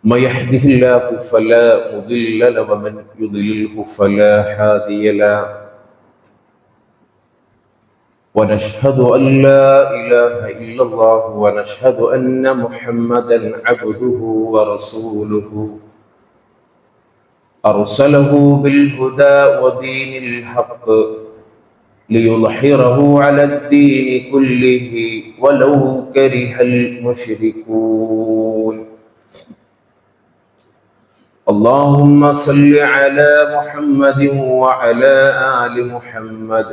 من يهده الله فلا مضل له ومن يضلله فلا هادي له ونشهد أن لا إله إلا الله ونشهد أن محمدا عبده ورسوله أرسله بالهدى ودين الحق ليظهره على الدين كله ولو كره المشركون. اللهم صل على محمد وعلى آل محمد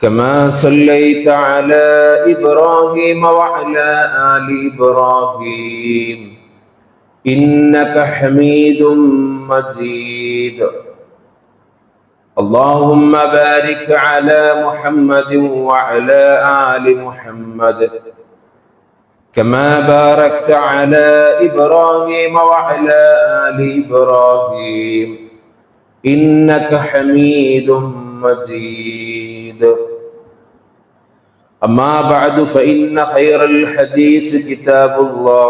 كما صليت على إبراهيم وعلى آل إبراهيم إنك حميد مجيد. اللهم بارك على محمد وعلى آل محمد كما باركت على إبراهيم وعلى آل إبراهيم إنك حميد مجيد. أما بعد فإن خير الحديث كتاب الله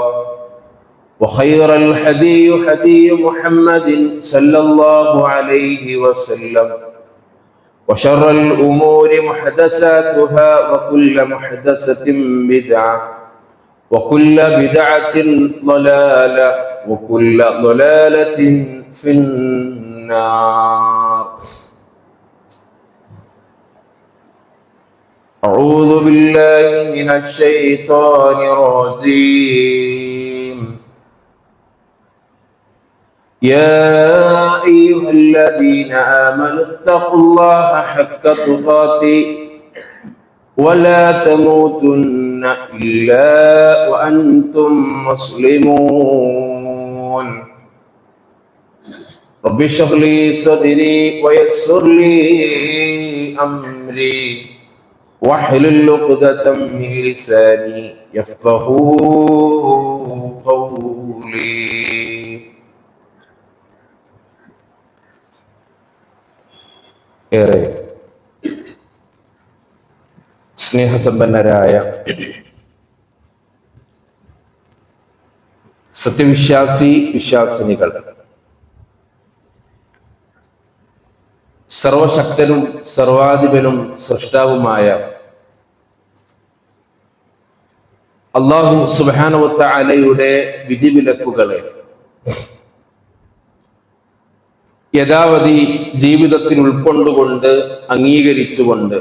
وخير الهدي هدي محمد صلى الله عليه وسلم وشر الأمور محدثاتها وكل محدثة بدعة وكل بدعة ضلالة وكل ضلالة في النار. أعوذ بالله من الشيطان الرجيم. يا أيها الذين آمنوا اتقوا الله حق تقاته ولا تموتن إلا وأنتم مسلمون. رب اشرح لي صدري ويسر لي أمري واحلل عقدة من لساني يفقهوا قولي. ഏറെ സ്നേഹസമ്പന്നരായ വിശ്വാസിനികൾ, സർവശക്തനും സർവാധിപനും സൃഷ്ടാവുമായ അല്ലാഹു സുബ്ഹാനഹു വ തആലയുടെ വിധിവിലക്കുകളെ യഥാവധി ജീവിതത്തിൽ ഉൾക്കൊണ്ടുകൊണ്ട് അംഗീകരിച്ചുകൊണ്ട്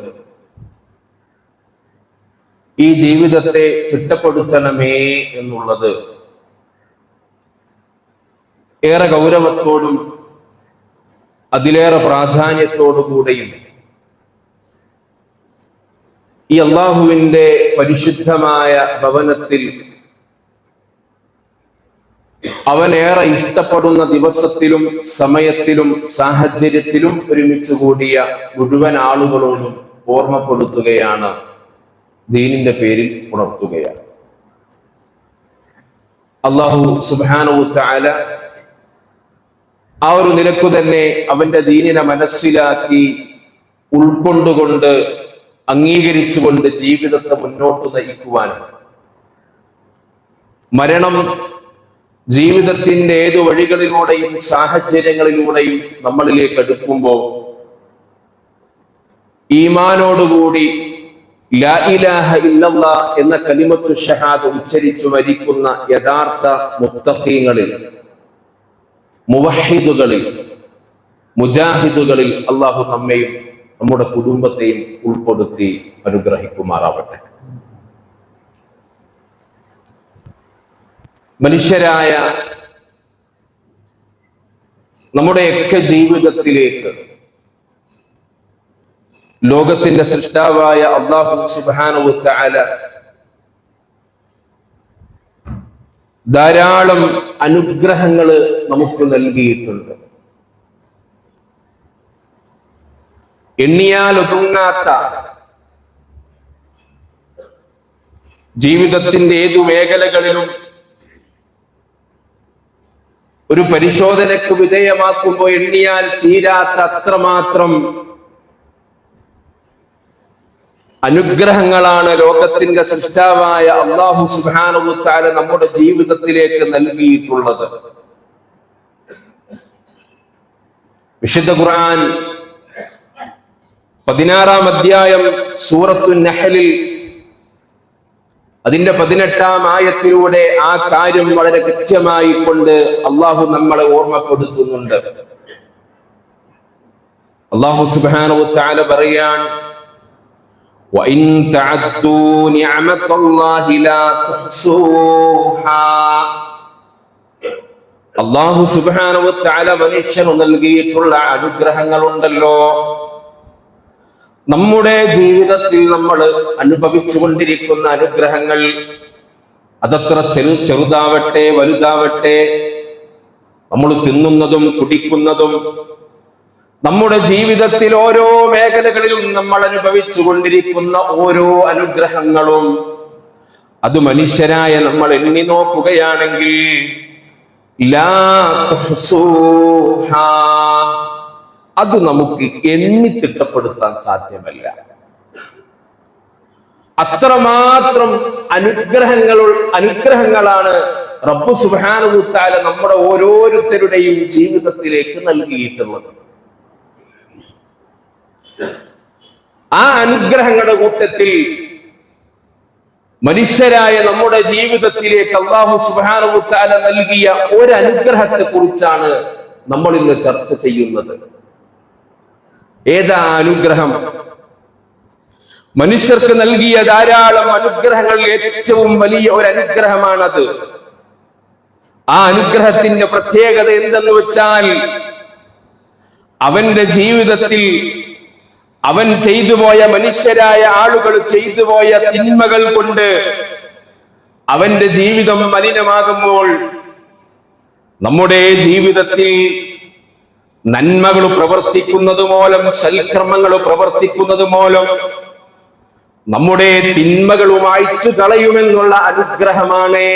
ഈ ജീവിതത്തെ ചിട്ടപ്പെടുത്തണമേ എന്നുള്ളത് ഏറെ ഗൗരവത്തോടും അതിലേറെ പ്രാധാന്യത്തോടുകൂടെയും ഈ അല്ലാഹുവിന്റെ പരിശുദ്ധമായ ഭവനത്തിൽ അവനേറെ ഇഷ്ടപ്പെടുന്ന ദിവസത്തിലും സമയത്തിലും സാഹചര്യത്തിലും ഒരുമിച്ച് കൂടിയ മുഴുവൻ ആളുകളോടും ഓർമ്മപ്പെടുത്തുകയാണ്, ദീനിന്റെ പേരിൽ ഉണർത്തുകയാണ്. അല്ലാഹു സുബ്ഹാനഹു വ തആല ആ ഒരു നിലക്കു തന്നെ അവന്റെ ദീനിനെ മനസ്സിലാക്കി ഉൾക്കൊണ്ടുകൊണ്ട് അംഗീകരിച്ചുകൊണ്ട് ജീവിതത്തെ മുന്നോട്ട് നയിക്കുവാൻ, മരണം ജീവിതത്തിന്റെ ഏതു വഴികളിലൂടെയും സാഹചര്യങ്ങളിലൂടെയും നമ്മളിലേക്ക് അടുക്കുമ്പോൾ ഈമാനോടുകൂടി ലാ ഇലാഹ ഇല്ലല്ലാഹ് എന്ന കലിമത്തു ഷഹാദ ഉച്ചരിച്ചു മരിക്കുന്ന യഥാർത്ഥ മുത്തഖീങ്ങളിൽ, മുവഹിദുകളിൽ, മുജാഹിദുകളിൽ അല്ലാഹു നമ്മെയും നമ്മുടെ കുടുംബത്തെയും ഉൾപ്പെടുത്തി അനുഗ്രഹിക്കുമാറാവട്ടെ. മനുഷ്യരായ നമ്മുടെയൊക്കെ ജീവിതത്തിലേക്ക് ലോകത്തിന്റെ സൃഷ്ടാവായ അല്ലാഹു സുബ്ഹാനഹു വ തആല ധാരാളം അനുഗ്രഹങ്ങൾ നമുക്ക് നൽകിയിട്ടുണ്ട്. എണ്ണിയാൽ ഒതുങ്ങാത്ത, ജീവിതത്തിന്റെ ഏതു മേഖലകളിലും ഒരു പരിശോധനയ്ക്ക് വിധേയമാക്കുമ്പോൾ എണ്ണിയാൽ തീരാത്ത അത്രമാത്രം അനുഗ്രഹങ്ങളാണ് ലോകത്തിന്റെ സൃഷ്ടാവായ അല്ലാഹു സുബ്ഹാനഹു വ തആല നമ്മുടെ ജീവിതത്തിലേക്ക് നൽകിയിട്ടുള്ളത്. വിശുദ്ധ ഖുർആൻ 16-ാം അധ്യായം സൂറത്തുൻ നഹ്ലിൽ അതിന്റെ 18-ാം ആയത്തിലൂടെ ആ കാര്യം വളരെ കൃത്യമായി കൊണ്ട് അല്ലാഹു നമ്മളെ ഓർമ്മപ്പെടുത്തുന്നുണ്ട്. അല്ലാഹു സുബ്ഹാനഹു വ തആല പറയാൻ, وَإِن تَعُدُّوا نِعْمَةَ اللَّهِ لَا تُحْصُوهَا. അല്ലാഹു സുബ്ഹാനഹു വ തആല മനുഷ്യന് നൽകിയിട്ടുള്ള അനുഗ്രഹങ്ങളുണ്ടല്ലോ, നമ്മുടെ ജീവിതത്തിൽ നമ്മൾ അനുഭവിച്ചുകൊണ്ടിരിക്കുന്ന അനുഗ്രഹങ്ങൾ, അതത്ര ചെറുതാവട്ടെ വലുതാവട്ടെ, നമ്മൾ തിന്നുന്നതും കുടിക്കുന്നതും, നമ്മുടെ ജീവിതത്തിൽ ഓരോ മേഖലകളിലും നമ്മൾ അനുഭവിച്ചു കൊണ്ടിരിക്കുന്ന ഓരോ അനുഗ്രഹങ്ങളും, അത് മനുഷ്യരായ നമ്മൾ എണ്ണി നോക്കുകയാണെങ്കിൽ ലാ തുഹ്സൂഹാ, അത് നമുക്ക് എണ്ണി തിട്ടപ്പെടുത്താൻ സാധ്യമല്ല. അത്രമാത്രം അനുഗ്രഹങ്ങളാണ് റബ്ബ് സുബ്ഹാനഹു വ തആല നമ്മുടെ ഓരോരുത്തരുടെയും ജീവിതത്തിലേക്ക് നൽകിയിട്ടുള്ളത്. ആ അനുഗ്രഹങ്ങളുടെ കൂട്ടത്തിൽ മനുഷ്യരായ നമ്മുടെ ജീവിതത്തിലേക്ക് അല്ലാഹു സുബ്ഹാനഹു വ തആല നൽകിയ ഒരു അനുഗ്രഹത്തെ കുറിച്ചാണ് നമ്മൾ ഇന്ന് ചർച്ച ചെയ്യുന്നത്. ഏതാ അനുഗ്രഹം? മനുഷ്യർക്ക് നൽകിയ ധാരാളം അനുഗ്രഹങ്ങളിൽ ഏറ്റവും വലിയ ഒരു അനുഗ്രഹമാണത്. ആ അനുഗ്രഹത്തിന്റെ പ്രത്യേകത എന്തെന്ന് വെച്ചാൽ, അവന്റെ ജീവിതത്തിൽ അവൻ ചെയ്തുപോയ, മനുഷ്യരായ ആളുകൾ ചെയ്തുപോയ തിന്മകൾ കൊണ്ട് അവന്റെ ജീവിതം മലിനമാകുമ്പോൾ നമ്മുടെ ജീവിതത്തിൽ നന്മകൾ പ്രവർത്തിക്കുന്നത് മൂലം, സൽക്കർമ്മങ്ങൾ പ്രവർത്തിക്കുന്നത് മൂലം നമ്മുടെ തിന്മകൾ മായ്ച്ചു കളയുമെന്നുള്ള അനുഗ്രഹമാണ്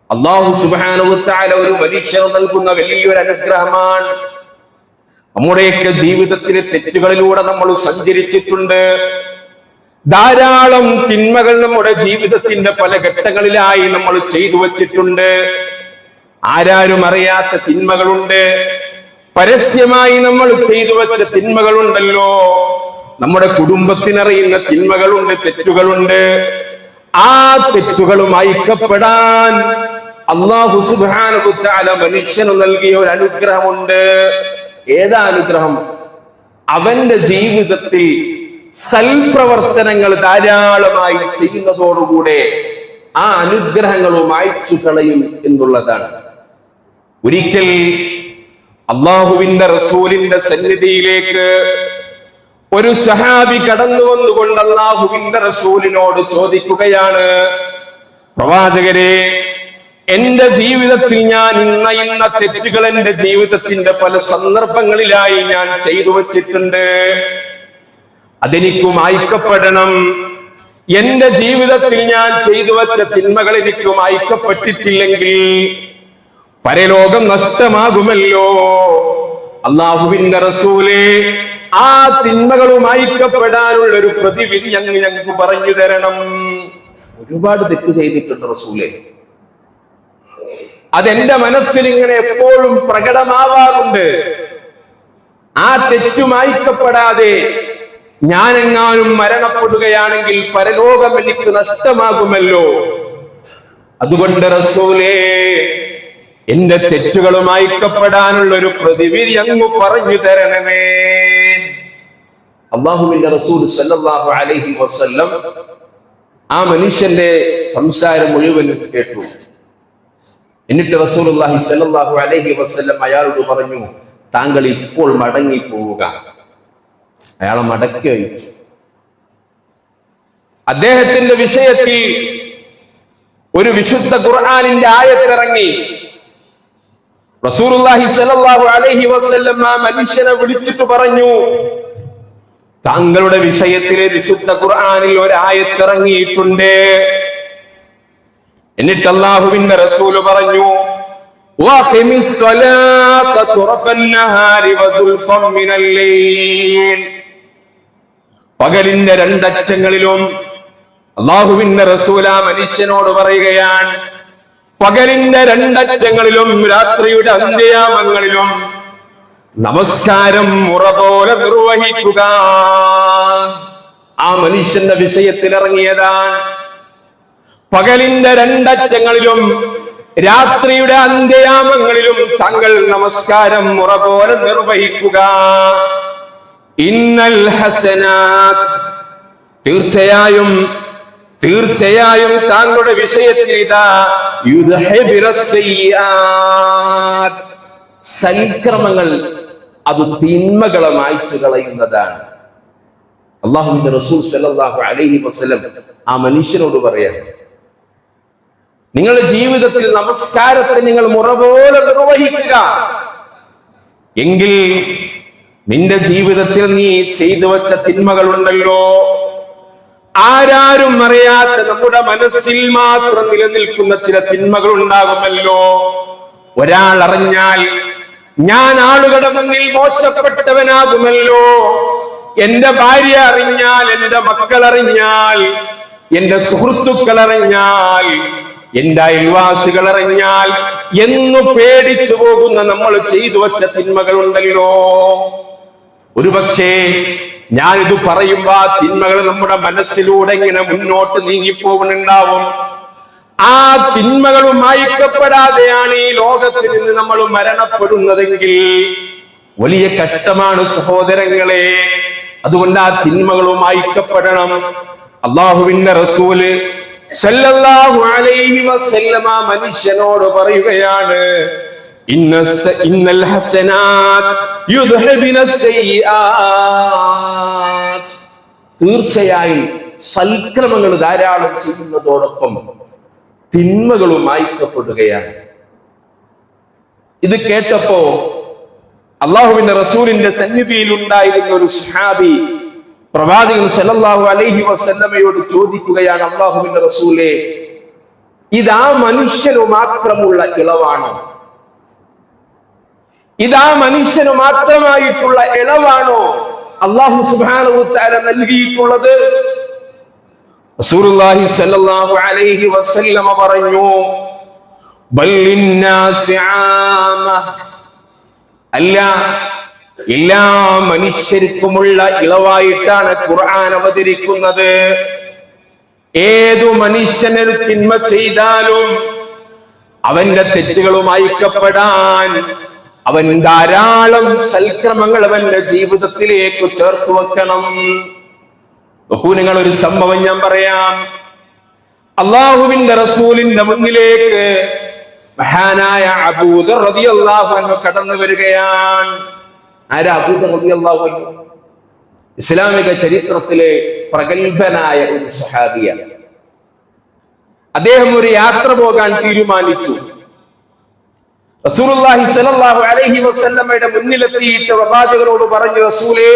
അല്ലാഹു സുബ്ഹാനഹു വ തആല ഒരു മനുഷ്യന് നൽകുന്ന വലിയൊരു അനുഗ്രഹമാണ്. നമ്മുടെയൊക്കെ ജീവിതത്തിലെ തെറ്റുകളിലൂടെ നമ്മൾ സഞ്ചരിച്ചിട്ടുണ്ട്. ധാരാളം തിന്മകൾ നമ്മുടെ ജീവിതത്തിന്റെ പല ഘട്ടങ്ങളിലായി നമ്മൾ ചെയ്തു വച്ചിട്ടുണ്ട്. ആരാരും അറിയാത്ത തിന്മകളുണ്ട്, പരസ്യമായി നമ്മൾ ചെയ്തു വെച്ച തിന്മകളുണ്ടല്ലോ. നമ്മുടെ കുടുംബത്തിനറിയുന്ന തിന്മകളുണ്ട്, തെറ്റുകളുണ്ട്. ആ തെറ്റുകൾ മായ്ക്കപ്പെടാൻ അല്ലാഹു സുബ്ഹാനഹു വ തആല മനുഷ്യന് നൽകിയ ഒരു അനുഗ്രഹമുണ്ട്. ഏതാ അനുഗ്രഹം? അവന്റെ ജീവിതത്തിൽ സൽപ്രവർത്തനങ്ങൾ ധാരാളമായി ചെയ്യുന്നതോടുകൂടെ ആ അനുഗ്രഹങ്ങൾ മായ്ച്ചു കളയും എന്നുള്ളതാണ്. ഒരിക്കൽ അല്ലാഹുവിന്റെ റസൂലിന്റെ സന്നിധിയിലേക്ക് ഒരു സഹാബി കടന്നു വന്നുകൊണ്ട് അല്ലാഹുവിന്റെ റസൂലിനോട് ചോദിക്കുകയാണ്, പ്രവാചകരെ, എന്റെ ജീവിതത്തിൽ ഞാൻ ഇന്ന തെറ്റുകൾ എന്റെ ജീവിതത്തിന്റെ പല സന്ദർഭങ്ങളിലായി ഞാൻ ചെയ്തു വച്ചിട്ടുണ്ട്, അതെനിക്ക് മായ്ക്കപ്പെടണം. എന്റെ ജീവിതത്തിൽ ഞാൻ ചെയ്തു വച്ച തിന്മകൾ എനിക്ക് മായ്ക്കപ്പെട്ടിട്ടില്ലെങ്കിൽ പരലോകം നഷ്ടമാകുമല്ലോ. അല്ലാഹുവിന്റെ റസൂലേ, ആ തിന്മകൾ മായ്ക്കപ്പെടാനുള്ള ഒരു പ്രതിവിധി ഞങ്ങൾക്ക് പറഞ്ഞു തരണം. ഒരുപാട് തെറ്റ് ചെയ്തിട്ടുണ്ട് റസൂലേ, അതെന്റെ മനസ്സിൽ ഇങ്ങനെ എപ്പോഴും പ്രകടമാവാറുണ്ട്. ആ തെറ്റു മായ്ക്കപ്പെടാതെ ഞാനെങ്ങാനും മരണപ്പെടുകയാണെങ്കിൽ പരലോകം എനിക്ക് നഷ്ടമാകുമല്ലോ. അതുകൊണ്ട് റസൂലേ, എന്റെ തെറ്റുകൾ മായ്ക്കപ്പെടാനുള്ള ഒരു പ്രതിവിധി അങ്ങ് പറഞ്ഞു തരണമേ. അല്ലാഹുവിന്റെ റസൂൽ സല്ലല്ലാഹു അലൈഹി വസല്ലം ആ മനുഷ്യന്റെ സംസാരം മുഴുവനും കേട്ടു. എന്നിട്ട് റസൂലുള്ളാഹി സ്വല്ലല്ലാഹു അലൈഹി വസല്ലം അയാളോട് പറഞ്ഞു, താങ്കൾ ഇപ്പോൾ മടങ്ങി പോവുക. അയാളെ മടക്കി അയച്ചു. അദ്ദേഹത്തിന്റെ വിഷയത്തിൽ ഒരു വിശുദ്ധ ഖുർആനിന്റെ ആയത്തിറങ്ങി. റസൂലുള്ളാഹി സ്വല്ലല്ലാഹു അലൈഹി വസല്ലം ആ മനുഷ്യനെ വിളിച്ചിട്ട് പറഞ്ഞു, താങ്കളുടെ വിഷയത്തിലെ വിശുദ്ധ ഖുർആനിൽ ഒരു ആയത്തിറങ്ങിയിട്ടുണ്ട്. എന്നിട്ട് അല്ലാഹുവിന്റെ റസൂൽ പറഞ്ഞു, വഖിമിസ് സ്വലാത തുറഫൻ നഹാരി വസുൽഫൻ മിനൽ ലൈൽ. പകലിന്റെ രണ്ടറ്റങ്ങളിലും അള്ളാഹുവിന്റെ റസൂൽ ആ മനുഷ്യനോട് പറയുകയാണ്, പകലിന്റെ രണ്ടറ്റങ്ങളിലും രാത്രിയുടെ അന്ത്യയാമങ്ങളിലും നമസ്കാരം മുറ പോലെ നിർവഹിക്കുക. ആ മനുഷ്യന്റെ വിഷയത്തിൽ ഇറങ്ങിയതാണ്. പകലിന്റെ രണ്ടറ്റങ്ങളിലും രാത്രിയുടെ അന്ത്യയാമങ്ങളിലും താങ്കൾ നമസ്കാരം മുറ പോലെ നിർവഹിക്കുക. ഇന്നൽ ഹസനാത്ത്, തീർച്ചയായും താങ്കളുടെ വിഷയത്തിൽ ഇതാ സൽക്രമങ്ങൾ അത് തിന്മകളെ മായ്ച്ചു കളയുന്നതാണ്. അല്ലാഹുവിന്റെ റസൂൽ സ്വല്ലല്ലാഹു അലൈഹി വസല്ലം ആ മനുഷ്യനോട് പറയാൻ, നിങ്ങളുടെ ജീവിതത്തിൽ നമസ്കാരത്തെ നിങ്ങൾ മുറ പോലെ നിർവഹിക്കുക. എങ്കിൽ നിന്റെ ജീവിതത്തിൽ നീ ചെയ്തു വച്ച തിന്മകളുണ്ടല്ലോ, ആരാരും അറിയാത്ത നമ്മുടെ മനസ്സിൽ മാത്രം നിലനിൽക്കുന്ന ചില തിന്മകൾ ഉണ്ടാകുമല്ലോ. ഒരാൾ അറിഞ്ഞാൽ ഞാൻ ആളുകളുടെ മുന്നിൽ മോശപ്പെട്ടവനാകുമല്ലോ. എന്റെ ഭാര്യ അറിഞ്ഞാൽ, എന്റെ മക്കൾ അറിഞ്ഞാൽ, എന്റെ സുഹൃത്തുക്കൾ അറിഞ്ഞാൽ, എന്റെ അയൽവാസികൾ അറിഞ്ഞാൽ എന്നു പേടിച്ചു പോകുന്ന നമ്മൾ ചെയ്തു വച്ച തിന്മകൾ ഉണ്ടല്ലോ. ഒരുപക്ഷേ ഞാനിത് പറയുമ്പോ ആ തിന്മകൾ നമ്മുടെ മനസ്സിലൂടെ ഇങ്ങനെ മുന്നോട്ട് നീങ്ങിപ്പോകുന്നുണ്ടാവും. ആ തിന്മകളും മായ്ക്കപ്പെടാതെയാണ് ഈ ലോകത്തിൽ നിന്ന് നമ്മൾ മരണപ്പെടുന്നതെങ്കിൽ വലിയ കഷ്ടമാണ് സഹോദരങ്ങളെ. അതുകൊണ്ട് ആ തിന്മകളും മായ്ക്കപ്പെടണം. അള്ളാഹുവിന്റെ റസൂല് സല്ലല്ലാഹു അലൈഹി വസല്ലമ മനുഷ്യനോട് പറയുകയാണ്, ഇന്നൽ ഹസനാത്ത് യുദ്ഹിബുന സയ്യിആത്ത്. തീർച്ചയായും സൽക്രമങ്ങൾ ധാരാളം ചെയ്യുന്നതോടൊപ്പം തിന്മകളും മായ്ക്കപ്പെടുകയാണ്. ഇത് കേട്ടപ്പോ അള്ളാഹുവിന്റെ റസൂലിന്റെ സന്നിധിയിൽ ഉണ്ടായിരുന്ന ഒരു സ്വഹാബി പ്രവാചകൻ സല്ലല്ലാഹു അലൈഹി വസല്ലമയോട് ചോദിക്കുകയാണ്, അള്ളാഹുവിന്റെ റസൂലേ, ഇതാ മനുഷ്യനു മാത്രമുള്ള ഇളവാണോ? ഇതാ മനുഷ്യനു മാത്രമായിട്ടുള്ള ഇളവാണോ അല്ലാഹു സുബ്ഹാനഹു വ തആല നൽകിയിട്ടുള്ളത്? റസൂലുള്ളാഹി സ്വല്ലല്ലാഹു അലൈഹി വസല്ലമ പറഞ്ഞു, ബല്ലിന്നാസി ആമ, അല്ല, എല്ലാ മനുഷ്യർക്കുമുള്ള ഇളവായിട്ടാണ് ഖുർആൻ അവതരിക്കുന്നത്. ഏതു മനുഷ്യനൊരു തിന്മ ചെയ്താലും അവന്റെ തെറ്റുകളും മായ്ക്കപ്പെടാൻ അവൻ ധാരാളം സൽക്രമങ്ങൾ അവന്റെ ജീവിതത്തിലേക്ക് ചേർത്ത് വെക്കണം. നിങ്ങൾ ഒരു സംഭവം ഞാൻ പറയാം. അള്ളാഹുവിന്റെ റസൂലിന്റെ മുന്നിലേക്ക് മഹാനായ അബൂദർ റളിയല്ലാഹു അൻഹു കടന്നു വരികയാണ്. ആരാ അബൂദർ റളിയല്ലാഹു അൻഹു? ഇസ്ലാമിക ചരിത്രത്തിലെ പ്രഗത്ഭനായ ഒരു സ്വഹാബിയാണ്. അദ്ദേഹം ഒരു യാത്ര പോകാൻ തീരുമാനിച്ചു. റസൂലുള്ളാഹി സ്വല്ലല്ലാഹു അലൈഹി വസല്ലമയുടെ മുന്നിലെത്തിയിട്ട് പ്രവാചകനോട് പറഞ്ഞു, റസൂലേ,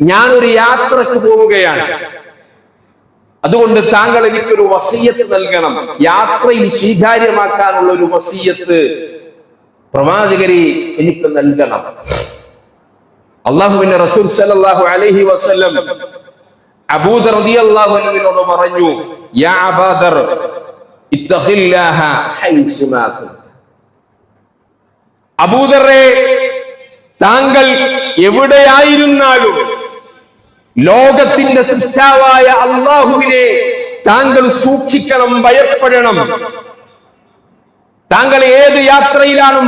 ഞാനൊരു യാത്രക്ക് പോവുകയാണ്, അതുകൊണ്ട് താങ്കൾ എനിക്കൊരു വസിയ്യത്ത് നൽകണം. യാത്രയിൽ സ്വീകാര്യമാക്കാനുള്ള ഒരു വസിയ്യത്ത് പ്രവാചകരെ എനിക്ക് നൽകണം. അല്ലാഹുവിന്റെ റസൂൽ സല്ലല്ലാഹു അലൈഹി വസല്ലം അബൂദർ റളിയല്ലാഹു അൻഹുവിനോട് പറഞ്ഞു, യാ അബൂദർ ഇത്തഖില്ലാഹ ഹൈസുമാ കുന്ത. അബൂദറേ, താങ്കൾ എവിടെയായിരുന്നാലും ലോകത്തിന്റെ സൃഷ്ടാവായ അല്ലാഹുവിനെ താങ്കൾ സൂക്ഷിക്കണം, ഭയപ്പെടണം. താങ്കൾ ഏത് യാത്രയിലാണ്,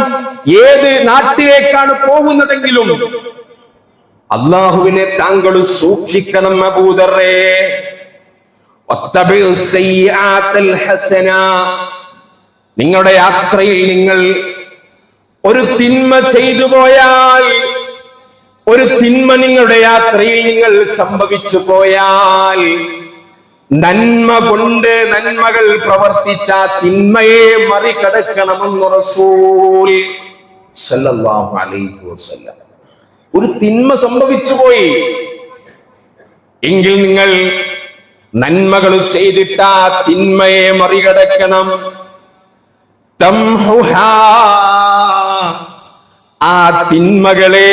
ഏത് നാട്ടിലേക്കാണ് പോകുന്നതെങ്കിലും അല്ലാഹുവിനെ താങ്കൾ സൂക്ഷിക്കണം അബൂദറേ. നിങ്ങളുടെ യാത്രയിൽ നിങ്ങൾ ഒരു തിന്മ ചെയ്തു പോയാൽ, ഒരു തിന്മ നിങ്ങളുടെ യാത്രയിൽ നിങ്ങൾ സംഭവിച്ചു പോയാൽ, നന്മ കൊണ്ട് നന്മകൾ പ്രവർത്തിച്ച തിന്മയെ മറികടക്കണമെന്ന് റസൂൽ സല്ലല്ലാഹു അലൈഹി വസല്ലം. ഒരു തിന്മ സംഭവിച്ചു പോയി എങ്കിൽ നിങ്ങൾ നന്മകൾ ചെയ്തിട്ട് ആ തിന്മയെ മറികടക്കണം. തംഹുഹാ, ആ തിന്മകളെ,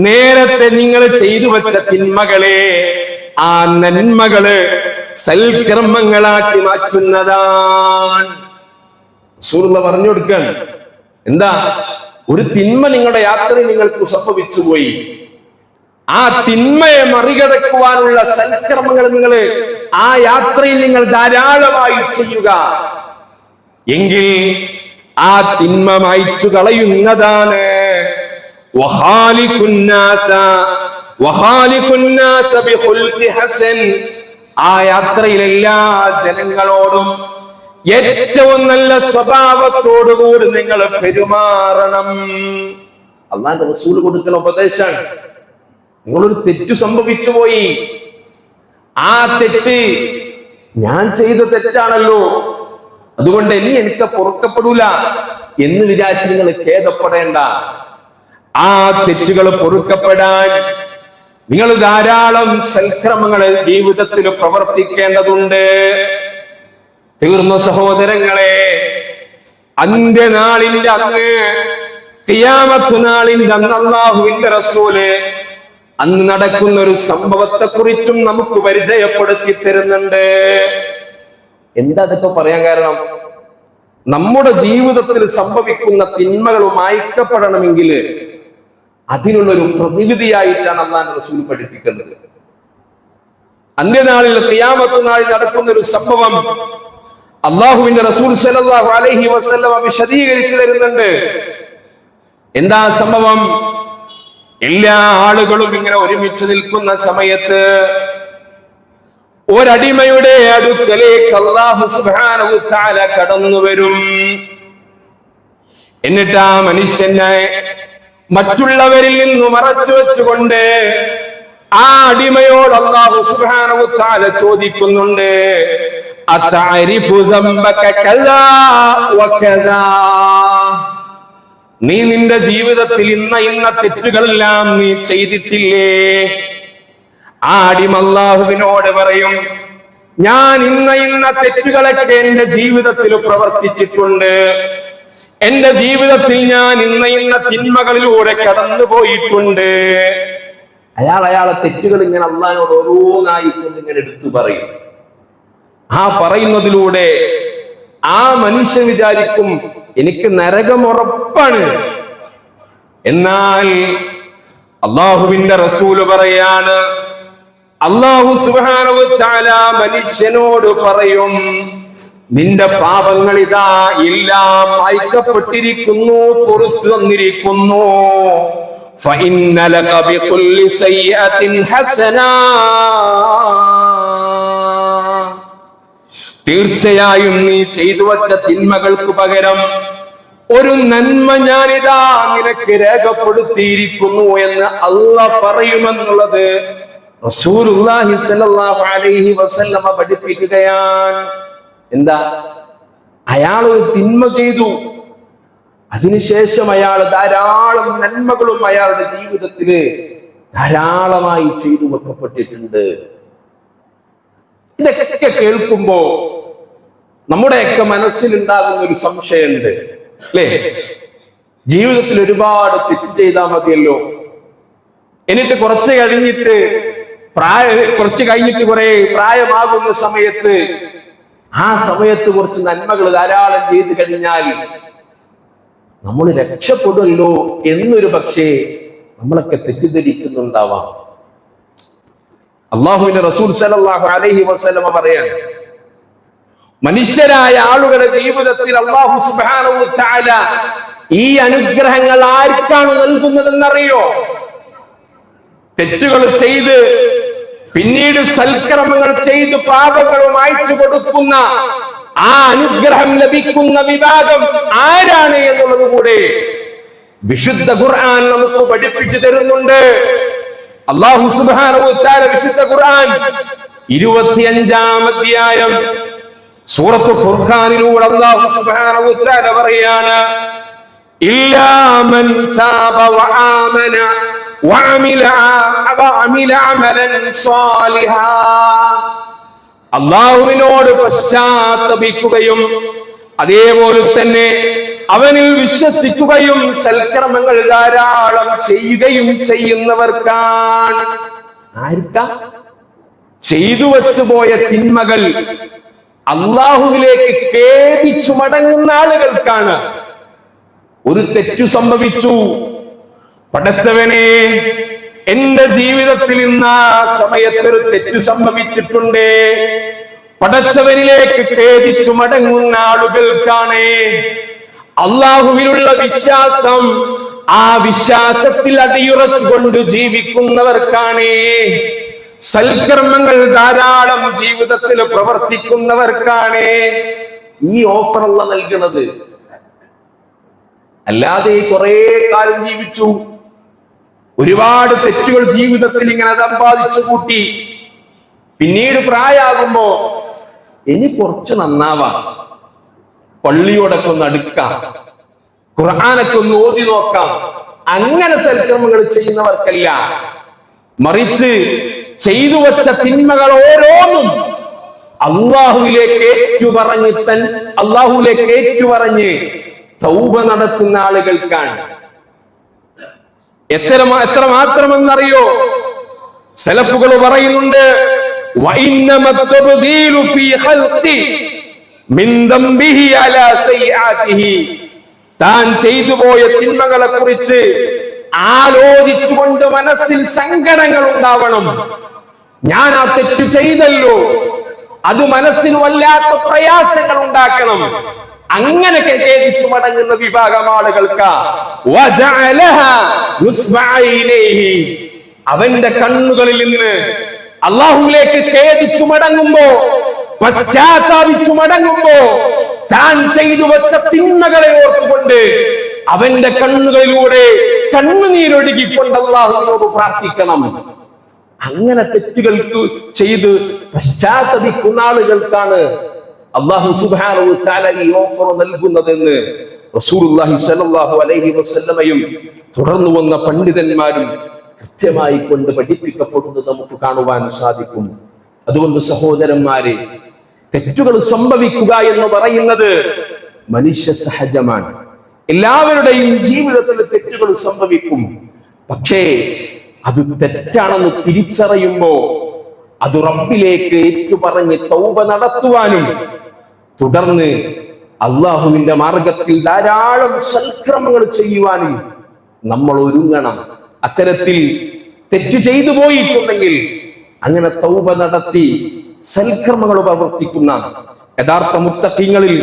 നേരത്തെ നിങ്ങൾ ചെയ്തു വെച്ച തിന്മകളെ ആ നന്മകള് സൽക്കർമ്മങ്ങളാക്കി മാറ്റുന്നതാണ്. റസൂലുള്ളാഹി പറഞ്ഞു കൊടുക്കാൻ എന്താ, ഒരു തിന്മ നിങ്ങളുടെ യാത്രയിൽ നിങ്ങൾക്ക് സംഭവിച്ചു പോയി, ആ തിന്മയെ മറികടക്കുവാനുള്ള സൽക്കർമ്മങ്ങൾ നിങ്ങൾ ആ യാത്രയിൽ നിങ്ങൾ ധാരാളമായി ചെയ്യുക എങ്കിൽ ആ തിന്മ മായ്ച്ചു കളയുന്നതാണ്. ആ യാത്രയിൽ എല്ലാ ജനങ്ങളോടും ഏറ്റവും നല്ല സ്വഭാവത്തോടുകൂടി നിങ്ങൾ പെരുമാറണം. അല്ലാഹുവിന്റെ റസൂൽ കൊടുക്കുന്ന ഉപദേശമാണ്. നിങ്ങളൊരു തെറ്റ് സംഭവിച്ചു പോയി, ആ തെറ്റ് ഞാൻ ചെയ്ത തെറ്റാണല്ലോ, അതുകൊണ്ട് ഇനി എനിക്ക് പൊറുക്കപ്പെടൂല എന്ന് വിചാരിച്ച് നിങ്ങൾ ഖേദപ്പെടേണ്ട. ആ തെറ്റുകൾ പൊറുക്കപ്പെടാൻ നിങ്ങൾ ധാരാളം സൽക്രമങ്ങൾ ജീവിതത്തിൽ പ്രവർത്തിക്കേണ്ടതുണ്ട്. തീർന്ന സഹോദരങ്ങളെ, അന്ത്യനാളിന്റെ അന്ന്, ഖിയാമത്ത് നാളിന്റെ അന്ന് അല്ലാഹുവിന്റെ റസൂല് അന്ന് നടക്കുന്ന ഒരു സംഭവത്തെ കുറിച്ചും നമുക്ക് പരിചയപ്പെടുത്തി തരുന്നുണ്ട്. എന്താ അതൊക്കെ പറയാൻ കാരണം, നമ്മുടെ ജീവിതത്തിൽ സംഭവിക്കുന്ന തിന്മകൾ മായ്ക്കപ്പെടണമെങ്കിൽ അതിനുള്ളൊരു പ്രതിവിധിയായിട്ടാണ് അല്ലാഹുവിന്റെ റസൂൽ പഠിപ്പിക്കുന്നത്. അന്ത്യനാളിൽ ഖിയാമത്ത് നാളിൽ നടക്കുന്ന ഒരു സംഭവം അല്ലാഹുവിന്റെ റസൂൽ സ്വല്ലല്ലാഹു അലൈഹി വസല്ലം വിശദീകരിച്ചു തരുന്നുണ്ട്. എന്താ സംഭവം? എല്ലാ ആളുകളും ഇങ്ങനെ ഒരുമിച്ച് നിൽക്കുന്ന സമയത്ത് ഒരടിമയുടെ അടുക്കലേക്ക് അല്ലാഹു സുബ്ഹാനഹു തആല കടന്നു വരും. എന്നിട്ട് ആ മനുഷ്യനെ മറ്റുള്ളവരിൽ നിന്ന് മറച്ചു വെച്ചുകൊണ്ട് ആ അടിമയോട് അല്ലാഹു സുബ്ഹാനഹു തആല ചോദിക്കുന്നുണ്ട്, അതഅരിഫു ദംബക കദാ വകദാ, നീ നിന്റെ ജീവിതത്തിൽ ഇന്ന തെറ്റുകളെല്ലാം നീ ചെയ്തിട്ടില്ലേ? ആ അടിമ അല്ലാഹുവിനോട് പറയും, ഞാൻ ഇന്ന തെറ്റുകളൊക്കെ എന്റെ ജീവിതത്തിൽ പ്രവർത്തിച്ചിട്ടുണ്ട്, എന്റെ ജീവിതത്തിൽ ഞാൻ ഇന്ന തിന്മകളിലൂടെ കടന്നുപോയിട്ടുണ്ട്. അയാളെ തെറ്റുകൾ ഇങ്ങനെ അല്ലാഹുവിനോട് ഓരോന്നായിക്കൊണ്ട് ഇങ്ങനെ എടുത്തു പറയും. ആ പറയുന്നതിലൂടെ ആ മനുഷ്യൻ വിചാരിക്കും, എനിക്ക് നരകം ഉറപ്പാണ്. എന്നാൽ അല്ലാഹുവിന്റെ റസൂല് പറയാണ്, അല്ലാഹു സുബ്ഹാനഹു തആല മനുഷ്യനോട് പറയും, നിന്റെ പാപങ്ങൾ ഇതാ എല്ലാം മായ്ക്കപ്പെട്ടിരിക്കുന്നു, പുറത്തു വന്നിരിക്കുന്നു. ഫഇന്ന ലക ബികുല്ലി സയ്യിഅത്തിൻ ഹസനാ, തീർച്ചയായും നീ ചെയ്തു വച്ച തിന്മകൾക്ക് പകരം ഒരു നന്മ ഞാനിതാ നിനക്ക് രേഖപ്പെടുത്തിയിരിക്കുന്നു എന്ന് അല്ലാഹ് പറയുമെന്നുള്ളത് റസൂലുള്ളാഹി സ്വല്ലല്ലാഹു അലൈഹി വസല്ലമ പഠിപ്പിക്കുകയാണ്. എന്താ? അയാൾ ഒരു തിന്മ ചെയ്തു, അതിനുശേഷം അയാൾ ധാരാളം നന്മകളും അയാളുടെ ജീവിതത്തില് ധാരാളമായി ചെയ്തു വെക്കപ്പെട്ടിട്ടുണ്ട്. ഇതൊക്കെ കേൾക്കുമ്പോ നമ്മുടെയൊക്കെ മനസ്സിലുണ്ടാകുന്ന ഒരു സംശയമുണ്ട്, അല്ലേ? ജീവിതത്തിൽ ഒരുപാട് തെറ്റ് ചെയ്താൽ മതിയല്ലോ, എന്നിട്ട് കുറച്ച് കഴിഞ്ഞിട്ട് കുറെ പ്രായമാകുന്ന സമയത്ത് ആ സമയത്ത് കുറച്ച് നന്മകൾ ധാരാളം ചെയ്തു കഴിഞ്ഞാൽ നമ്മൾ രക്ഷപ്പെടുമല്ലോ എന്നൊരു പക്ഷേ നമ്മളൊക്കെ തെറ്റിദ്ധരിക്കുന്നുണ്ടാവാം. അല്ലാഹുവിന്റെ റസൂൽ സല്ലല്ലാഹു അലൈഹി വസല്ലമ പറയാണ്, മനുഷ്യരായ ആളുകളുടെ ജീവിതത്തിൽ അല്ലാഹു സുബ്ഹാനഹു തആല ഈ അനുഗ്രഹങ്ങൾ ആർക്കാണ് നൽകുന്നതെന്നറിയോ? തെറ്റുകൾ ചെയ്ത് പിന്നീട് സൽക്കർമ്മങ്ങൾ ചെയ്ത് പാപങ്ങൾ മായ്ച്ചു കൊടുക്കുന്ന ആ അനുഗ്രഹം ലഭിക്കുന്ന വിഭാഗം ആരാണ് എന്നുള്ളത് കൂടെ വിശുദ്ധ ഖുർആൻ നമുക്ക് പഠിപ്പിച്ചു തരുന്നുണ്ട്. അല്ലാഹു സുബ്ഹാനഹു തആല വിശുദ്ധ ഖുർആൻ 25-ാം അധ്യായം സൂറത്ത് ഫുർഖാനിലൂടെ അല്ലാഹു സുബ്ഹാനഹു തആല പറയാണ്, ഇല്ലാ മൻ താബ വആമന വഅമില അമലൻ സ്വാലിഹാ, അല്ലാഹുവിനോട് പശ്ചാത്തപിക്കുകയും അതേപോലെ തന്നെ അവനിൽ വിശ്വസിക്കുകയും സൽക്കർമ്മങ്ങൾ ധാരാളം ചെയ്യുകയും ചെയ്യുന്നവർക്കാണ്. ആർക്കാ? ചെയ്തു വെച്ചു പോയ തിന്മകൾ അള്ളാഹുവിലേക്ക് ഖേദിച്ചു മടങ്ങുന്ന ആളുകൾക്കാണ്. ഒരു തെറ്റു സംഭവിച്ചു, പടച്ചവനെ എന്റെ ജീവിതത്തിൽ ഇന്ന് ആ സമയത്തൊരു തെറ്റു സംഭവിച്ചിട്ടുണ്ട്, പടച്ചവനിലേക്ക് ഖേദിച്ചു മടങ്ങുന്ന ആളുകൾക്കാണ്. അള്ളാഹുവിലുള്ള വിശ്വാസം, ആ വിശ്വാസത്തിൽ അടിയുറച്ചുകൊണ്ട് ജീവിക്കുന്നവർക്കാണ്. സൽക്കർമ്മങ്ങൾ ധാരാളം ജീവിതത്തിൽ പ്രവർത്തിക്കുന്നവർക്കാണ് ഈ ഓഫർ അല്ലാഹു നൽകുന്നത്. അല്ലാതെ കുറെ കാലം ജീവിച്ചു, ഒരുപാട് തെറ്റുകൾ ജീവിതത്തിൽ ഇങ്ങനെ സമ്പാദിച്ചു കൂട്ടി, പിന്നീട് പ്രായമാകുമ്പോ ഇനി കുറച്ച് നന്നാവാം, പള്ളിയോടൊക്കെ ഒന്ന് അടുക്കാം, ഖുർആനൊക്കെ ഒന്ന് ഓതി നോക്കാം, അങ്ങനെ സൽക്കർമ്മങ്ങൾ ചെയ്യുന്നവർക്കല്ല. മറിച്ച് ചെയ്തു വച്ച തിന്മകൾ ഓരോന്നും അള്ളാഹുവിലേക്ക് ഏറ്റുപറഞ്ഞ് തൗബ നടത്തുന്ന ആളുകൾക്കാണ്. എത്ര മാത്രമെന്നറിയോ? സലഫുകൾ പറയുന്നുണ്ട്, താൻ ചെയ്തു പോയ തിന്മകളെ കുറിച്ച് ആലോചിച്ചുകൊണ്ട് മനസ്സിൽ സങ്കടങ്ങൾ ഉണ്ടാവണം. ഞാൻ ആ തെറ്റു ചെയ്തല്ലോ, അത് മനസ്സിന് വല്ലാത്ത പ്രയാസങ്ങൾ ഉണ്ടാക്കണം. അങ്ങനെ ഖേദിച്ചു മടങ്ങുന്ന വിഭാഗം ആളുകൾക്ക് അവന്റെ കണ്ണുകളിൽ നിന്ന് അള്ളാഹുവിലേക്ക് ഖേദിച്ചു മടങ്ങുമ്പോ, പശ്ചാത്താപിച്ചു മടങ്ങുമ്പോ, താൻ ചെയ്തു വെച്ച തിന്മകളെ ഓർത്തുകൊണ്ട് അവന്റെ കണ്ണുകളിലൂടെ കണ്ണുനീരൊഴുകിക്കൊണ്ട് അള്ളാഹുവിനോട് പ്രാർത്ഥിക്കണം. അങ്ങനെ തെറ്റുകൾക്ക് ചെയ്ത് പശ്ചാത്തപിക്കുന്ന ആളുകൾക്കാണ് അല്ലാഹു സുബ്ഹാനഹു വ തആല ഈ ഓഫർ നൽകുന്നതെന്ന് റസൂലുള്ളാഹി സ്വല്ലല്ലാഹു അലൈഹി വസല്ലമയും തുടർന്നു വന്ന പണ്ഡിതന്മാരും കൃത്യമായി കൊണ്ട് പഠിപ്പിക്കപ്പെടുന്നത് നമുക്ക് കാണുവാൻ സാധിക്കും. അതുകൊണ്ട് സഹോദരന്മാരെ, തെറ്റുകൾ സംഭവിക്കുക എന്ന് പറയുന്നത് മനുഷ്യ സഹജമാണ്. എല്ലാവരുടെയും ജീവിതത്തിൽ തെറ്റുകൾ സംഭവിക്കും. പക്ഷേ അത് തെറ്റാണെന്ന് തിരിച്ചറിയുമ്പോ അത് റബ്ബിലേക്ക് ഏറ്റുപറഞ്ഞ് തൗബ നടത്തുവാനും തുടർന്ന് അള്ളാഹുവിന്റെ മാർഗത്തിൽ ധാരാളം സൽക്രമങ്ങൾ ചെയ്യുവാനും നമ്മൾ ഒരുങ്ങണം. അത്തരത്തിൽ തെറ്റ് ചെയ്തു പോയിട്ടുണ്ടെങ്കിൽ അങ്ങനെ തൗബ നടത്തി സൽക്രമങ്ങൾ പ്രവർത്തിക്കുന്ന യഥാർത്ഥ മുത്തഖീങ്ങളിൽ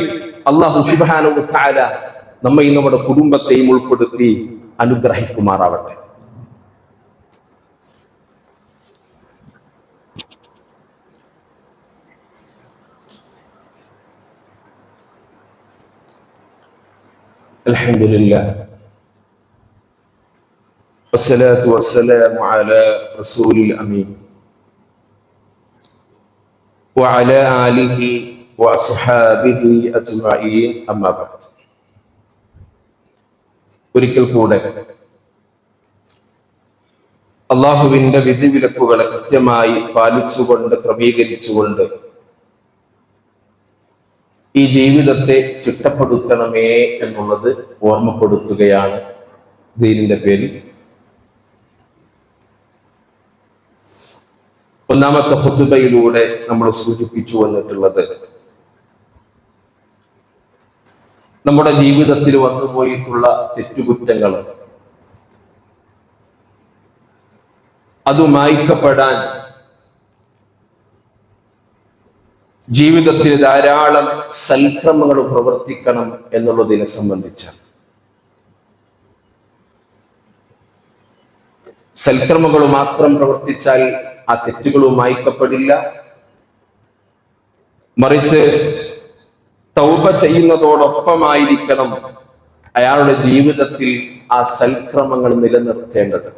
അല്ലാഹു സുബ്ഹാനഹു വ തആല നമ്മയും നമ്മുടെ കുടുംബത്തെയും ഉൾപ്പെടുത്തി അനുഗ്രഹിക്കുമാറാവട്ടെ. അൽഹംദുലില്ലാ വസ്സലാത്തു വസ്സലാമു അലാ റസൂലിൽ അമീൻ വഅലാ ആലിഹി വഅസ്ഹാബിഹി അജ്മഈൻ. അമ്മാ ബഅദ്. ഒരിക്കൽ കൂടെ അള്ളാഹുവിന്റെ വിധിവിലക്കുകളെ കൃത്യമായി പാലിച്ചുകൊണ്ട് ക്രമീകരിച്ചുകൊണ്ട് ഈ ജീവിതത്തെ ചിട്ടപ്പെടുത്തണമേ എന്നുള്ളത് ഓർമ്മപ്പെടുത്തുകയാണ് ദീനിന്റെ പേരിൽ. ഒന്നാമത്തെ ഖുതുബയിലൂടെ നമ്മൾ സൂചിപ്പിച്ചു വന്നിട്ടുള്ളത് നമ്മുടെ ജീവിതത്തിൽ വന്നുപോയിട്ടുള്ള തെറ്റുകുറ്റങ്ങൾ അത് മായ്ക്കപ്പെടാൻ ജീവിതത്തിൽ ധാരാളം സൽക്രമങ്ങൾ പ്രവർത്തിക്കണം എന്നുള്ളതിനെ സംബന്ധിച്ചാണ്. സൽക്രമങ്ങൾ മാത്രം പ്രവർത്തിച്ചാൽ ആ തെറ്റുകൾ മായ്ക്കപ്പെടില്ല. മറിച്ച് തൗബ ചെയ്യുന്നതോടൊപ്പമായിരിക്കണം അയാളുടെ ജീവിതത്തിൽ ആ സൽക്രമങ്ങൾ നിലനിർത്തേണ്ടത്.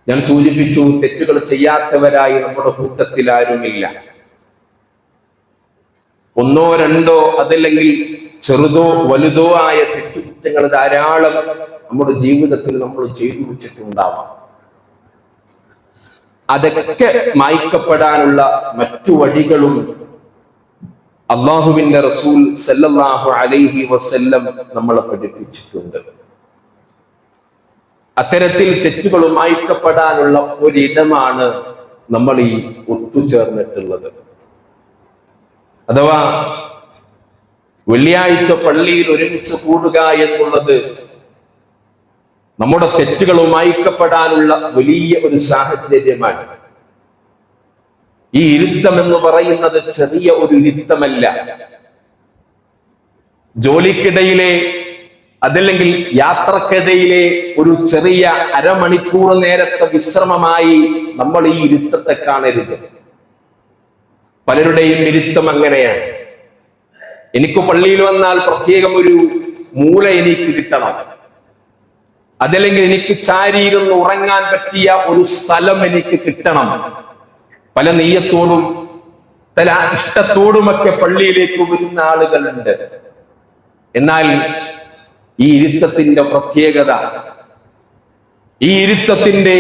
ഞാൻ സൂചിപ്പിച്ചു, തെറ്റുകൾ ചെയ്യാത്തവരായി നമ്മുടെ കൂട്ടത്തിൽ ആരുമില്ല. ഒന്നോ രണ്ടോ അതല്ലെങ്കിൽ ചെറുതോ വലുതോ ആയ തെറ്റുകുറ്റങ്ങൾ ധാരാളം നമ്മുടെ ജീവിതത്തിൽ നമ്മൾ ചെയ്തു വെച്ചിട്ടുണ്ടാവാം. അതൊക്കെ മായ്ക്കപ്പെടാനുള്ള മറ്റു വഴികളും അള്ളാഹുവിന്റെ റസൂൽ സല്ലല്ലാഹു അലൈഹി വസല്ലം നമ്മളെ പഠിപ്പിച്ചിട്ടുണ്ട്. അത്തരത്തിൽ തെറ്റുകൾ മായ്ക്കപ്പെടാനുള്ള ഒരിടമാണ് നമ്മൾ ഈ ഒത്തുചേർന്നിട്ടുള്ളത്. അഥവാ വെള്ളിയാഴ്ച പള്ളിയിൽ ഒരുമിച്ച് കൂടുക എന്നുള്ളത് നമ്മുടെ തെറ്റുകൾ മായ്ക്കപ്പെടാനുള്ള വലിയ ഒരു സാഹചര്യമാണ്. ഈ ഇരുത്തം എന്ന് പറയുന്നത് ചെറിയ ഒരു ഇരുത്തമല്ല. ജോലിക്കിടയിലെ അതല്ലെങ്കിൽ യാത്രക്കിടയിലെ ഒരു ചെറിയ അരമണിക്കൂർ നേരത്തെ വിശ്രമമായി നമ്മൾ ഈ ഇരുത്തത്തെ കാണരുത്. പലരുടെയും ഇരുത്തം അങ്ങനെയാണ്. എനിക്ക് പള്ളിയിൽ വന്നാൽ പ്രത്യേകം ഒരു മൂല എനിക്ക് കിട്ടണം, അതല്ലെങ്കിൽ എനിക്ക് ചാരിയിരുന്ന് ഉറങ്ങാൻ പറ്റിയ ഒരു സ്ഥലം എനിക്ക് കിട്ടണം. പല നെയ്യത്തോടും പല ഇഷ്ടത്തോടുമൊക്കെ പള്ളിയിലേക്ക് വരുന്ന ആളുകളുണ്ട്. എന്നാൽ ഈ ഇരുത്തത്തിന്റെ പ്രത്യേകത, ഈ ഇരുത്തത്തിന്റെ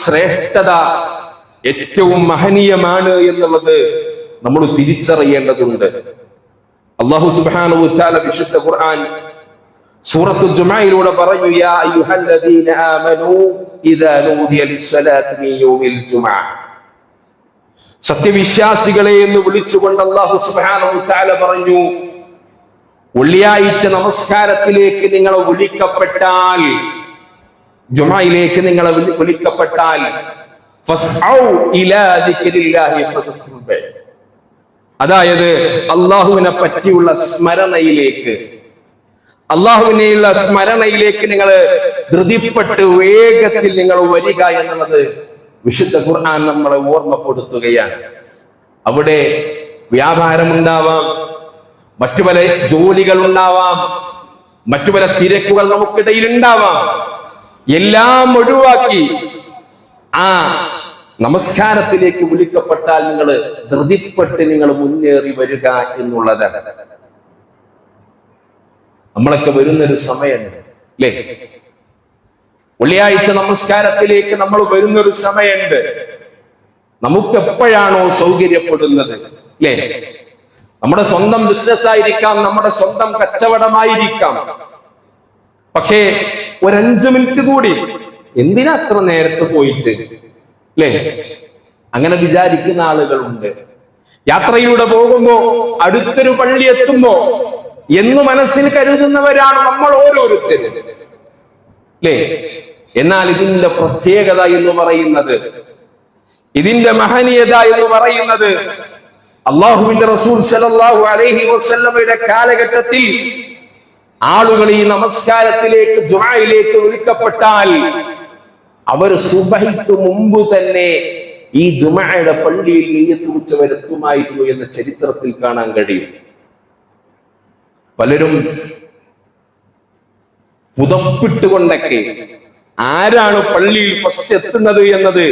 ശ്രേഷ്ഠത ഏറ്റവും മഹനീയമാണ് എന്നുള്ളത് നമ്മൾ തിരിച്ചറിയേണ്ടതുണ്ട്. അല്ലാഹു സുബ്ഹാനഹു വ തആല വിശുദ്ധ ഖുർആൻ സൂറത്തുൽ ജുമഅയിലൂടെ പറഞ്ഞു, യാ അയ്യുഹല്ലദീന ആമനൂ ഇദാ നൂദിയ ലിസ്സലാത്തി മിൻ യൗമിൽ ജുമഅ. സത്യവിശ്വാസികളെ എന്ന് വിളിച്ചുകൊണ്ട് അല്ലാഹു സുബ്ഹാനഹു വ തആല പറഞ്ഞു, വെള്ളിയാഴ്ച നമസ്കാരത്തിലേക്ക് നിങ്ങൾ വിളിക്കപ്പെട്ടാൽ, ജുമഅയിലേക്ക് നിങ്ങൾ വിളിക്കപ്പെട്ടാൽ, ഫസ്ഔ ഇലാ ദിക്രില്ലാഹി ഫദ്കുറുബ്, അതായത് അള്ളാഹുവിനെ പറ്റിയുള്ള സ്മരണയിലേക്ക്, അള്ളാഹുവിനെയുള്ള സ്മരണയിലേക്ക് നിങ്ങൾ ധൃതിപ്പെട്ട് വേഗത്തിൽ നിങ്ങൾ വരിക എന്നുള്ളത് വിശുദ്ധ ഖുർആൻ നമ്മളെ ഓർമ്മപ്പെടുത്തുകയാണ്. അവിടെ വ്യാപാരമുണ്ടാവാം, മറ്റു പല ജോലികൾ ഉണ്ടാവാം, മറ്റു പല തിരക്കുകൾ നമുക്കിടയിൽ ഉണ്ടാവാം. എല്ലാം ഒഴിവാക്കി ആ നമസ്കാരത്തിലേക്ക് വിളിക്കപ്പെട്ടാൽ നിങ്ങൾ ധൃതിപ്പെട്ട് നിങ്ങൾ മുന്നേറി വരിക എന്നുള്ളതാണ്. നമ്മളൊക്കെ വരുന്നൊരു സമയമുണ്ട് അല്ലേ? വെള്ളിയാഴ്ച നമസ്കാരത്തിലേക്ക് നമ്മൾ വരുന്നൊരു സമയമുണ്ട്. നമുക്ക് എപ്പോഴാണോ സൗകര്യപ്പെടുന്നത് അല്ലേ? നമ്മുടെ സ്വന്തം ബിസിനസ് ആയിരിക്കാം, നമ്മുടെ സ്വന്തം കച്ചവടമായിരിക്കാം. പക്ഷേ ഒരു 5 മിനിറ്റ് കൂടി എന്തിനാ അത്ര നേരത്തെ പോയിട്ട് അല്ലേ? അങ്ങനെ വിചാരിക്കുന്ന ആളുകളുണ്ട്. യാത്രയിലൂടെ പോകുമ്പോ അടുത്തൊരു പള്ളി എത്തുമ്പോ എന്ന് മനസ്സിൽ കരുതുന്നവരാണ് നമ്മൾ ഓരോരുത്തരും അല്ലേ? എന്നാൽ ഇതിന്റെ പ്രത്യേകത എന്ന് പറയുന്നത്, ഇതിന്റെ മഹനീയത എന്ന് പറയുന്നത്, അള്ളാഹുവിന്റെ റസൂൽ സല്ലല്ലാഹു അലൈഹി വസല്ലമയുടെ കാലഘട്ടത്തിൽ ആളുകൾ ഈ നമസ്കാരത്തിലേക്ക് ജുമഅയിലേക്ക് വിളിക്കപ്പെട്ടാൽ അവർ സുബഹിക്ക് മുമ്പ് തന്നെ ഈ ജുമഅയുടെ പള്ളിയിൽ നിയ്യത്ത് വെച്ചവരെത്തുമായിരുന്നു എന്ന് ചരിത്രത്തിൽ കാണാൻ കഴിയും. പലരും പുതപ്പിട്ടുകൊണ്ടൊക്കെ ആരാണ് പള്ളിയിൽ ഫസ്റ്റ് എത്തുന്നത് എന്നത്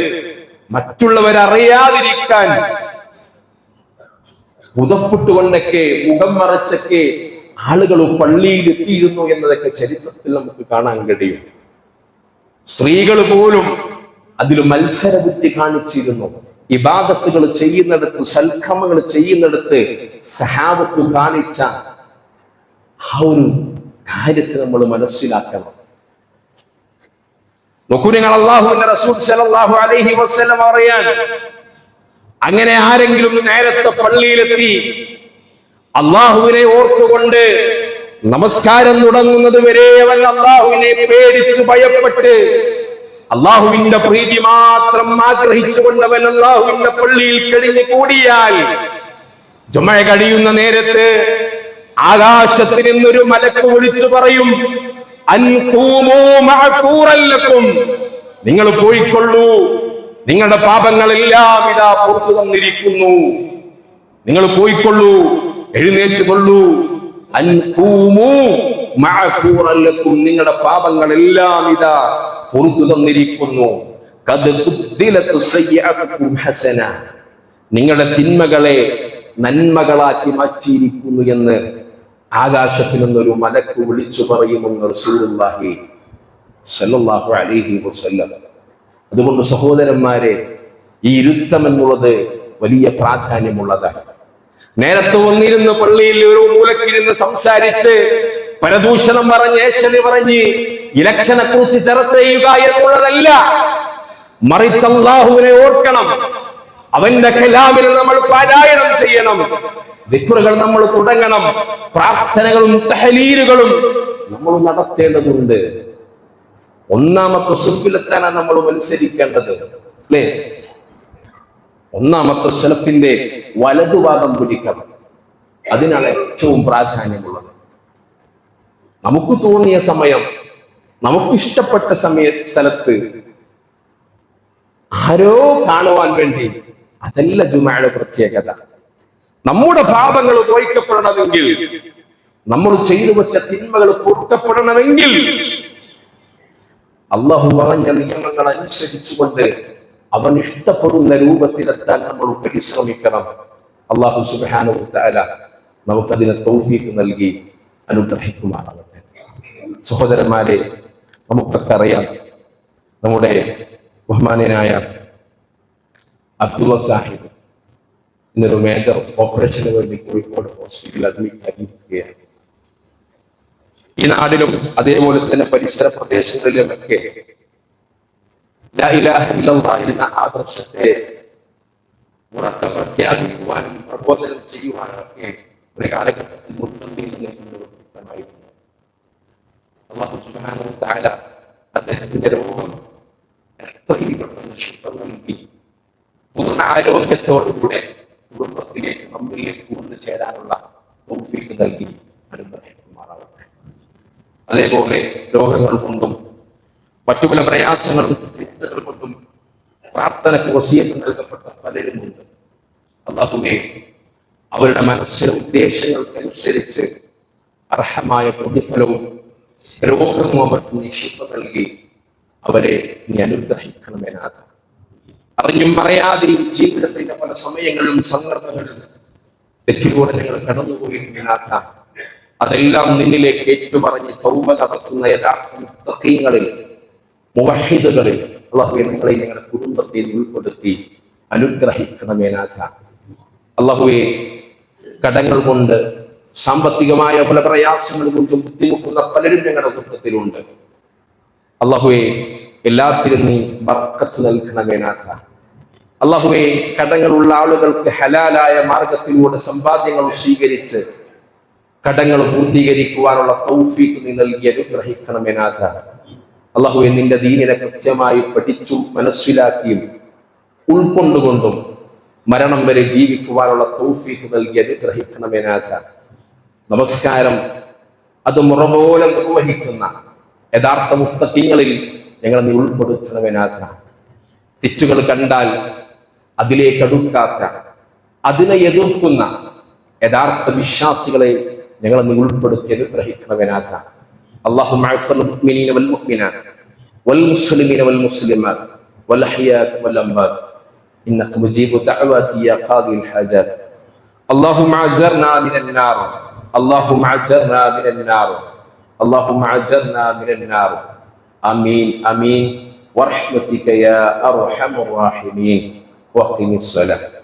മറ്റുള്ളവരറിയാതിരിക്കാൻ പുതപ്പിട്ടുകൊണ്ടൊക്കെ മുഖം മറച്ചൊക്കെ ആളുകൾ പള്ളിയിൽ എത്തിയിരുന്നു എന്നതൊക്കെ ചരിത്രത്തിൽ നമുക്ക് കാണാൻ കഴിയും. സ്ത്രീകൾ പോലും അതിൽ മത്സരബുദ്ധി കാണിച്ചിരുന്നു. ഇബാദത്തുകൾ ചെയ്യുന്നിടത്ത്, സൽക്കർമ്മങ്ങൾ ചെയ്യുന്നിടത്ത് സഹാബത്ത് കാണിച്ച ആ ഒരു കാര്യത്തെ നമ്മൾ മനസ്സിലാക്കണം. നോക്കൂ, നിങ്ങൾ അല്ലാഹുവിന്റെ റസൂൽ സല്ലല്ലാഹു അലൈഹി വസല്ലം പറയാൻ, അങ്ങനെ ആരെങ്കിലും നേരത്തെ പള്ളിയിലെത്തി അള്ളാഹുവിനെ ഓർത്തുകൊണ്ട് നമസ്കാരം തുടങ്ങുന്നത് വരെ അവൻ അള്ളാഹുവിനെ പേടിച്ചു ഭയപ്പെട്ട് അള്ളാഹുവിന്റെ പ്രീതി മാത്രം ആഗ്രഹിച്ചുകൊണ്ടവൻ അള്ളാഹുവിന്റെ പള്ളിയിൽ കഴിഞ്ഞു കൂടിയാൽ, ജുമഅ കഴിയുന്ന നേരത്ത് ആകാശത്തിൽ നിന്നൊരു മലക്ക് വിളിച്ചു പറയും, അൻഖൂമൂ മഅഫൂറൻ ലക്കും, നിങ്ങൾ പോയിക്കൊള്ളൂ, നിങ്ങളുടെ പാപങ്ങളെല്ലാം ഇതാ പുറത്തു തന്നിരിക്കുന്നു, നിങ്ങൾ പോയിക്കൊള്ളൂ, എഴുന്നേറ്റുകൊള്ളൂ. അൻഖൂമൂ മഅഫൂറൻ ലക്കും, നിങ്ങളുടെ പാപങ്ങളെല്ലാം ഇതാ പുറത്തു തന്നിരിക്കുന്നു. ഖദ് ഖുദ്ദിലതു സയ്യിഅതുകും ഹസന, നിങ്ങളുടെ തിന്മകളെ നന്മകളാക്കി മാറ്റിയിരിക്കുന്നു എന്ന് ആകാശത്തിൽ നിന്നൊരു മലക്ക് വിളിച്ചു പറയുമെന്ന് റസൂലുള്ളാഹി സ്വല്ലല്ലാഹു അലൈഹി വസല്ലം. അതുകൊണ്ട് സഹോദരന്മാരെ, ഈ ഇരുത്തം എന്നുള്ളത് വലിയ പ്രാധാന്യമുള്ളതാണ്. നേരത്തെ വന്നിരുന്ന് പള്ളിയിൽ ഒരു മൂലക്കിരുന്ന് സംസാരിച്ച് പരദൂഷണം പറഞ്ഞ് ഏഷണി പറഞ്ഞ് ഇലക്ഷനെ കുറിച്ച് ചർച്ച ചെയ്യുക എന്നുള്ളതല്ല. മറിച്ച് അല്ലാഹുവിനെ ഓർക്കണം, അവന്റെ കലാമിനെ നമ്മൾ പാരായണം ചെയ്യണം, ദിക്റുകൾ നമ്മൾ തുടങ്ങണം, പ്രാർത്ഥനകളും തഹ്ലീലുകളും നമ്മൾ നടത്തേണ്ടതുണ്ട്. ഒന്നാമത്തെ സുഫിലെത്താനാണ് നമ്മൾ മത്സരിക്കേണ്ടത്, അല്ലേ? ഒന്നാമത്തെ സലഫിന്റെ വലതുഭാഗം പിടിക്കണം. അതിനാണ് ഏറ്റവും പ്രാധാന്യമുള്ളത്. നമുക്ക് തോന്നിയ സമയം, നമുക്ക് ഇഷ്ടപ്പെട്ട സ്ഥലത്ത് ആരോ കാണുവാൻ വേണ്ടി, അതല്ല ജുമഅയുടെ പ്രത്യേകത. നമ്മുടെ പാപങ്ങൾ മോചിക്കപ്പെടണമെങ്കിൽ, നമ്മൾ ചെയ്തു വെച്ച തിന്മകൾ പൊറുക്കപ്പെടണമെങ്കിൽ അല്ലാഹു പറഞ്ഞ നിയമങ്ങൾ അനുസരിച്ചുകൊണ്ട് അവൻ ഇഷ്ടപ്പെടുന്ന രൂപത്തിലെത്താൻ നമ്മൾ പരിശ്രമിക്കണം. അല്ലാഹു സുബ്ഹാനഹു വ തആല നമുക്കതിന് തൗഫീഖ് നൽകി അനുഗ്രഹിക്കുമാറാകട്ടെ. സഹോദരന്മാരെ, നമുക്കൊക്കെ അറിയാം, നമ്മുടെ ബഹുമാന്യനായ അബ്ദുള്ള സാഹിബ് ഇന്നൊരു മേജർ ഓപ്പറേഷന് വേണ്ടി കോഴിക്കോട് ഹോസ്പിറ്റലിൽ അഡ്മിറ്റ് ആയിരിക്കുകയാണ്. ഈ നാടിലും അതേപോലെ തന്നെ പരിസര പ്രദേശങ്ങളിലുമൊക്കെ ലാ ഇലാഹ ഇല്ലല്ലാഹ് എന്ന ആദർശത്തെ ഉറക്കെ പ്രഖ്യാപിക്കുവാനും പ്രബോധനം ചെയ്യുവാനൊക്കെ ഒരു കാലഘട്ടത്തിൽ മുൻപന്തിയിൽ വ്യക്തമായിരുന്നു. അല്ലാഹു സുബ്ഹാനഹു വ തആല അദ്ദേഹത്തിന്റെ രോഗം എത്രയും പെട്ടെന്ന് ശിഫ നൽകി പൂർണ്ണ ആരോഗ്യത്തോടുകൂടെ കുടുംബത്തിലേക്ക് നമ്മിലേക്ക് വന്നു ചേരാനുള്ള തൗഫീഖ് നൽകി അനുഗ്രഹിക്കുമാറാവട്ടെ. അതേപോലെ രോഗങ്ങൾ കൊണ്ടും മറ്റു പല പ്രയാസങ്ങളും കൊണ്ടും പ്രാർത്ഥനയ്ക്ക് വസിയത്ത് നൽകപ്പെട്ട പലരുമുണ്ട്. അല്ലാഹുവേ, അവരുടെ മനസ്സിലെ ഉദ്ദേശങ്ങൾക്കനുസരിച്ച് അർഹമായ പ്രതിഫലവും രോഗവും അവർക്ക് നീ ശിഫ നൽകി അവരെ നീ അനുഗ്രഹിക്കണമേ നാഥ. അറിഞ്ഞും പറയാതെയും ജീവിതത്തിന്റെ പല സമയങ്ങളിലും സന്ദർഭങ്ങളിലും തെറ്റിലൂടെ ഞങ്ങൾ കടന്നുപോയിരിക്കുന്ന നാഥ, അതെല്ലാം നിന്നിലേക്ക് ഏറ്റുപറഞ്ഞ് തൗബ നടത്തുന്ന യഥാർത്ഥ മുത്തഖീങ്ങളിൽ, മുവഹിദുകളിൽ അല്ലാഹുവേ ഞങ്ങളെ ഞങ്ങളുടെ കുടുംബത്തെ ഉൾപ്പെടുത്തി അനുഗ്രഹിക്കണമേ നാഥ. അല്ലാഹുവേ, കടങ്ങൾ കൊണ്ട് സാമ്പത്തികമായ പല പ്രയാസങ്ങൾ കൊണ്ടും ബുദ്ധിമുട്ടുന്ന പലരും ഞങ്ങളുടെ കുടുംബത്തിലുണ്ട്. അല്ലാഹുവേ, എല്ലാത്തിലും നീ ബർക്കത്ത് നൽകണമേ നാഥ. അല്ലാഹുവേ, കടങ്ങളുള്ള ആളുകൾക്ക് ഹലാലായ മാർഗത്തിലൂടെ സമ്പാദ്യങ്ങൾ സ്വീകരിച്ച് കടങ്ങൾ പൂർത്തീകരിക്കുവാനുള്ള തൗഫീഖ് നീ നൽകി അനുഗ്രഹിക്കണമേ നാഥ. അല്ലാഹുവേ, നിന്റെ ദീനിനെ കൃത്യമായി പഠിച്ചും മനസ്സിലാക്കിയും ഉൾക്കൊണ്ടുകൊണ്ടും മരണം വരെ ജീവിക്കുവാനുള്ള തൗഫീഖ് നൽകി അനുഗ്രഹിക്കണമേ നാഥ. നമസ്കാരം അത് മുറ പോലെ നിർവഹിക്കുന്ന യഥാർത്ഥ മുത്തഖീങ്ങളിൽ ഞങ്ങൾ നീ ഉൾപ്പെടുത്തണമേ നാഥ. തെറ്റുകൾ കണ്ടാൽ അതിലേക്ക് അടുക്കാത്ത, അതിനെ എതിർക്കുന്ന യഥാർത്ഥ വിശ്വാസികളെ ഞങ്ങൾ നീ ഉൾപ്പെടുത്തി അനുഗ്രഹിക്കണമേ നാഥ. اللهم اعف المؤمنين والمؤمنات والمسلمين والمسلمات والأحياء والأموات إنك مجيب دعوات يا قاضي الحاجات. اللهم أجرنا من النار، اللهم أجرنا من النار، اللهم أجرنا من النار. آمين آمين ورحمتك يا أرحم الراحمين. وأقم الصلاة.